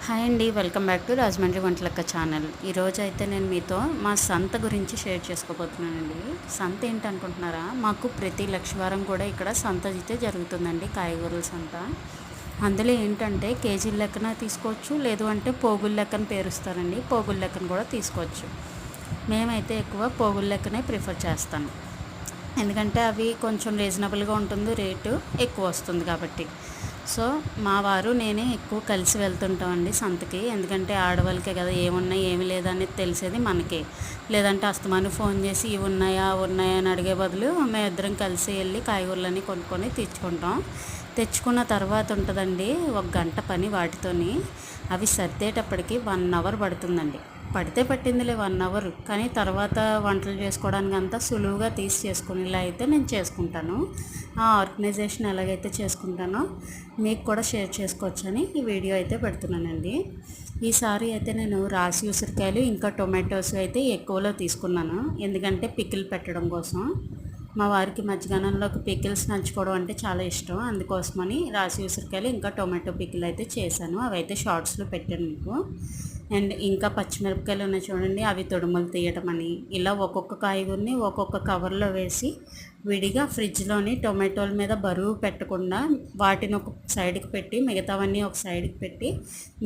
Hi అండి, welcome back to Rajahmundry Vantalakka channel. ఈరోజు అయితే నేను మీతో మా సంత గురించి షేర్ చేసుకోబోతున్నానండి. సంత ఏంటనుకుంటున్నారా? మాకు ప్రతి లక్షవారం కూడా ఇక్కడ సంత అయితే జరుగుతుందండి, కాయగూరల సంత. అందులో ఏంటంటే కేజీల లెక్కన తీసుకోవచ్చు, లేదు అంటే పోగుల లెక్కన పేరుస్తారండి, పోగుల లెక్కన కూడా తీసుకోవచ్చు. మేమైతే ఎక్కువ పోగుల లెక్కనే ప్రిఫర్ చేస్తాను, ఎందుకంటే అవి కొంచెం రీజనబుల్గా ఉంటుంది, రేటు ఎక్కువ వస్తుంది కాబట్టి. సో మా వారు నేనే ఎక్కువ కలిసి వెళ్తుంటామండి సంతకి, ఎందుకంటే ఆడవాళ్ళకే కదా ఏమున్నాయి ఏమి లేదనేది తెలిసేది మనకే. లేదంటే అస్తమాను ఫోన్ చేసి ఇవి ఉన్నాయా అని అడిగే బదులు మేమిద్దరం కలిసి వెళ్ళి కాయగూరలని కొనుక్కొని తెచ్చుకున్న తర్వాత ఉంటుందండి ఒక గంట పని వాటితోని. అవి సర్దేటప్పటికి 1 అవర్ పడుతుందండి. పట్టిందిలే 1 అవర్, కానీ తర్వాత వంటలు చేసుకోవడానికి అంతా సులువుగా చేసుకునేలా అయితే నేను చేసుకుంటాను. ఆ ఆర్గనైజేషన్ ఎలాగైతే చేసుకుంటానో మీకు కూడా షేర్ చేసుకోవచ్చని ఈ వీడియో అయితే పెడుతున్నానండి. ఈసారి అయితే నేను రాసి ఉసిరికాయలు ఇంకా టొమాటోస్ అయితే ఎక్కువలో తీసుకున్నాను, ఎందుకంటే పికిల్ పెట్టడం కోసం. మా వారికి మధ్యాహ్నంలోకి పికిల్స్ నంచుకోవడం అంటే చాలా ఇష్టం, అందుకోసమని రాసి ఉసిరికాయలు ఇంకా టొమాటో పికిల్ అయితే చేశాను. అవి అయితే షార్ట్స్లో పెట్టాను మీకు. అండ్ ఇంకా పచ్చిమిరపకాయలు ఉన్నాయి చూడండి, అవి తొడుములు తీయటం అని, ఇలా ఒక్కొక్క కాయగూరని ఒక్కొక్క కవర్లో వేసి విడిగా ఫ్రిడ్జ్లోని టొమాటోల మీద బరువు పెట్టకుండా వాటిని ఒక సైడ్కి పెట్టి మిగతావన్నీ ఒక సైడ్కి పెట్టి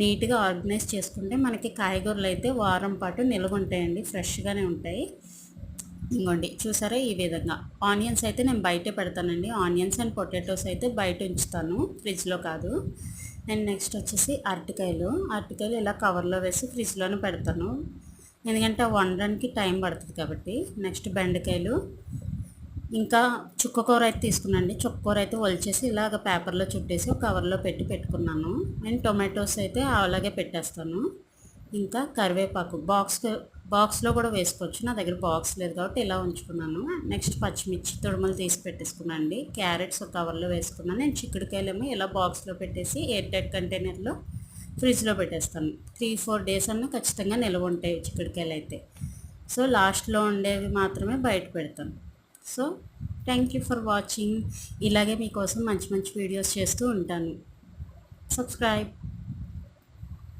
నీట్గా ఆర్గనైజ్ చేసుకుంటే మనకి కాయగూరలు అయితే వారం పాటు నిల్వ ఉంటాయండి, ఫ్రెష్గానే ఉంటాయి. ఇంకోండి చూసారా, ఈ విధంగా ఆనియన్స్ అయితే నేను బయటే పెడతానండి. ఆనియన్స్ అండ్ పొటాటోస్ అయితే బయట ఉంచుతాను, ఫ్రిడ్జ్లో కాదు. అండ్ నెక్స్ట్ వచ్చేసి అరటికాయలు ఇలా కవర్లో వేసి ఫ్రిడ్జ్లోనే పెడతాను, ఎందుకంటే వండడానికి టైం పడుతుంది కాబట్టి. నెక్స్ట్ బెండకాయలు, ఇంకా చుక్కకూర అయితే తీసుకున్నాండి. చుక్కకూర అయితే ఒలిచేసి ఇలాగ పేపర్లో చుట్టేసి ఒక కవర్లో పెట్టుకున్నాను. అండ్ టొమాటోస్ అయితే అలాగే పెట్టేస్తాను. ఇంకా కరివేపాకు బాక్స్లో కూడా వేసుకోవచ్చు, నా దగ్గర బాక్స్ లేదు కాబట్టి ఇలా ఉంచుకున్నాను. నెక్స్ట్ పచ్చిమిర్చి తొడుములు తీసి పెట్టేసుకున్నాను అండి. క్యారెట్స్ ఒక కవర్లో వేసుకున్నాను. నేను చిక్కుడుకాయలేమో ఇలా బాక్స్లో పెట్టేసి ఎయిర్ టైట్ కంటైనర్లో ఫ్రిడ్జ్లో పెట్టేస్తాను. 3-4 డేస్ అన్నా ఖచ్చితంగా నిల్వ ఉంటాయి చిక్కుడుకాయలు అయితే. సో లాస్ట్లో ఉండేవి మాత్రమే బయట పెడతాను. So thank you for watching. ఇలాగే మీకోసం మంచి మంచి వీడియోస్ చేస్తూ ఉంటాను. సబ్స్క్రైబ్.